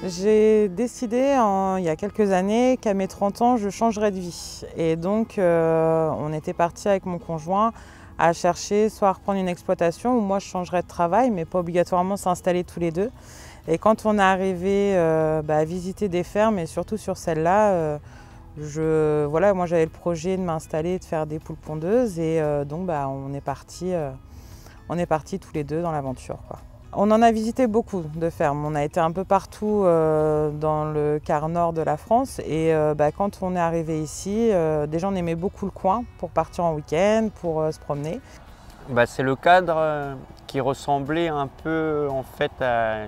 J'ai décidé il y a quelques années qu'à mes 30 ans, je changerais de vie. Et donc, on était parti avec mon conjoint à chercher soit à reprendre une exploitation ou moi je changerais de travail, mais pas obligatoirement s'installer tous les deux. Et quand on est arrivé à visiter des fermes, et surtout sur celle-là, moi j'avais le projet de m'installer, de faire des poules pondeuses. Et donc on est partis tous les deux dans l'aventure, quoi. On en a visité beaucoup de fermes. On a été un peu partout dans le quart nord de la France. Et quand on est arrivé ici, déjà on aimait beaucoup le coin pour partir en week-end, pour se promener. C'est le cadre qui ressemblait un peu en fait à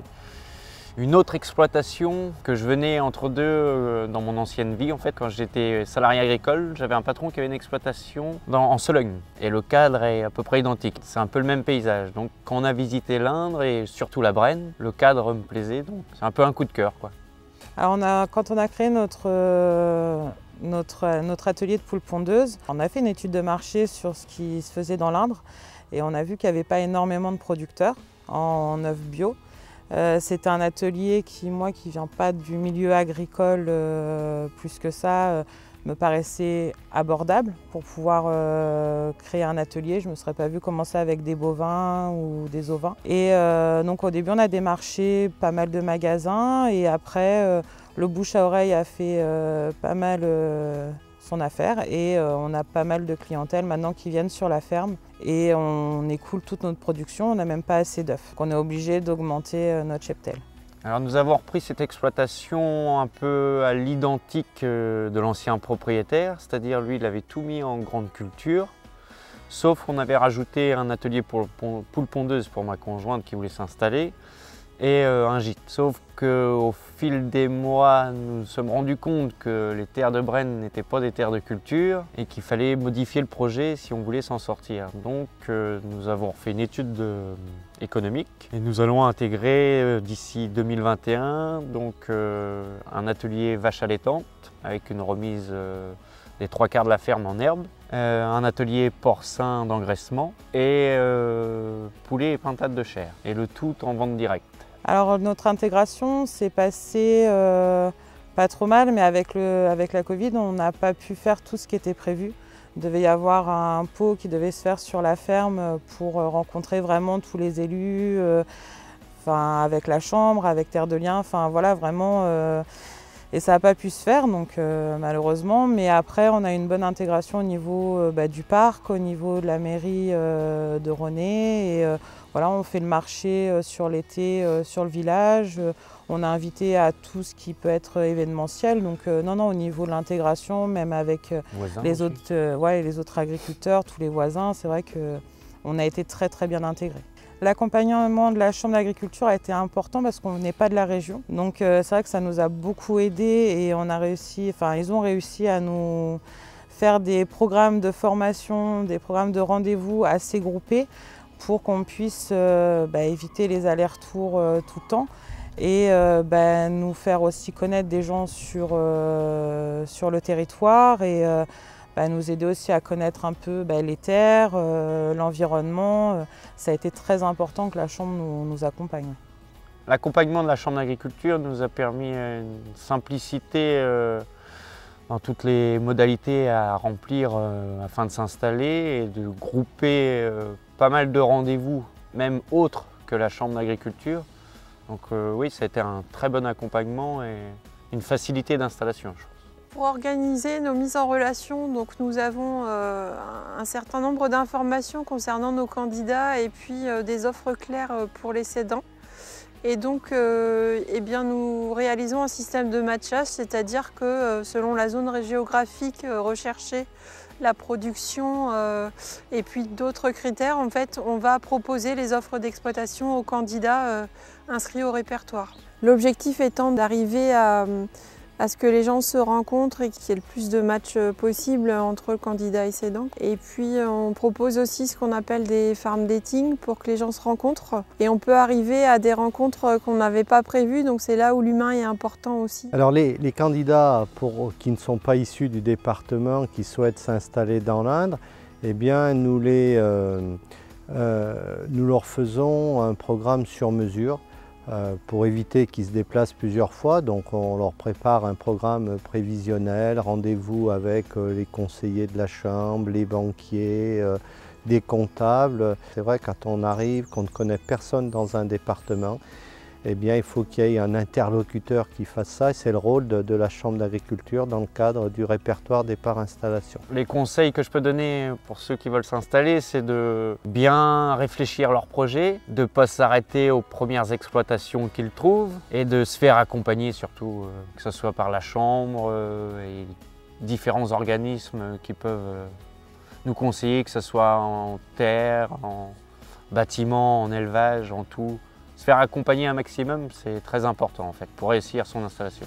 une autre exploitation que je venais entre deux dans mon ancienne vie. En fait, quand j'étais salarié agricole, j'avais un patron qui avait une exploitation en Sologne. Et le cadre est à peu près identique. C'est un peu le même paysage. Donc quand on a visité l'Indre et surtout la Brenne, le cadre me plaisait. Donc c'est un peu un coup de cœur, quoi. Alors quand on a créé notre atelier de poules pondeuses, on a fait une étude de marché sur ce qui se faisait dans l'Indre. Et on a vu qu'il n'y avait pas énormément de producteurs en œufs bio. C'était un atelier qui ne vient pas du milieu agricole plus que ça, me paraissait abordable pour pouvoir créer un atelier. Je ne me serais pas vue commencer avec des bovins ou des ovins. Et donc au début on a démarché pas mal de magasins et après le bouche à oreille a fait pas mal son affaire et on a pas mal de clientèle maintenant qui viennent sur la ferme et on écoule toute notre production, on n'a même pas assez d'œufs. On est obligé d'augmenter notre cheptel. Alors nous avons repris cette exploitation un peu à l'identique de l'ancien propriétaire, c'est-à-dire lui il avait tout mis en grande culture, sauf qu'on avait rajouté un atelier pour poules pondeuses pour ma conjointe qui voulait s'installer et un gîte. Sauf qu'au fil des mois, nous nous sommes rendus compte que les terres de Brenne n'étaient pas des terres de culture et qu'il fallait modifier le projet si on voulait s'en sortir. Donc nous avons fait une étude économique et nous allons intégrer d'ici 2021 un atelier vache allaitante avec une remise des 3/4 de la ferme en herbe, un atelier porcin d'engraissement et poulet et pintade de chair, et le tout en vente directe. Alors notre intégration s'est passée pas trop mal, mais avec la Covid, on n'a pas pu faire tout ce qui était prévu. Il devait y avoir un pot qui devait se faire sur la ferme pour rencontrer vraiment tous les élus, avec la chambre, avec Terre de Liens, vraiment. Et ça n'a pas pu se faire, donc malheureusement. Mais après, on a une bonne intégration au niveau du parc, au niveau de la mairie de René. Et on fait le marché sur l'été sur le village. On a invité à tout ce qui peut être événementiel. Donc au niveau de l'intégration, même avec les autres agriculteurs, tous les voisins, c'est vrai qu'on a été très très bien intégrés. L'accompagnement de la Chambre d'agriculture a été important parce qu'on n'est pas de la région. Donc c'est vrai que ça nous a beaucoup aidés et ils ont réussi à nous faire des programmes de formation, des programmes de rendez-vous assez groupés pour qu'on puisse éviter les allers-retours tout le temps et nous faire aussi connaître des gens sur le territoire et nous aider aussi à connaître un peu les terres, l'environnement. Ça a été très important que la Chambre nous accompagne. L'accompagnement de la Chambre d'agriculture nous a permis une simplicité dans toutes les modalités à remplir afin de s'installer et de grouper pas mal de rendez-vous, même autres que la Chambre d'agriculture. Donc oui, ça a été un très bon accompagnement et une facilité d'installation, je pense. Pour organiser nos mises en relation, donc nous avons un certain nombre d'informations concernant nos candidats et puis des offres claires pour les cédants. Et donc nous réalisons un système de matchage, c'est-à-dire que selon la zone géographique recherchée, la production et puis d'autres critères, en fait, on va proposer les offres d'exploitation aux candidats inscrits au répertoire. L'objectif étant d'arriver à ce que les gens se rencontrent et qu'il y ait le plus de matchs possible entre le candidat et cédant. Et puis on propose aussi ce qu'on appelle des farm dating pour que les gens se rencontrent. Et on peut arriver à des rencontres qu'on n'avait pas prévues, donc c'est là où l'humain est important aussi. Alors les candidats qui ne sont pas issus du département, qui souhaitent s'installer dans l'Indre, eh bien nous leur faisons un programme sur mesure pour éviter qu'ils se déplacent plusieurs fois. Donc on leur prépare un programme prévisionnel, rendez-vous avec les conseillers de la chambre, les banquiers, des comptables. C'est vrai, quand on arrive, qu'on ne connaît personne dans un département, eh bien, il faut qu'il y ait un interlocuteur qui fasse ça, et c'est le rôle de la Chambre d'agriculture dans le cadre du répertoire départ installation. Les conseils que je peux donner pour ceux qui veulent s'installer, c'est de bien réfléchir leur projet, de ne pas s'arrêter aux premières exploitations qu'ils trouvent et de se faire accompagner surtout, que ce soit par la Chambre et différents organismes qui peuvent nous conseiller, que ce soit en terre, en bâtiment, en élevage, en tout. Se faire accompagner un maximum, c'est très important en fait pour réussir son installation.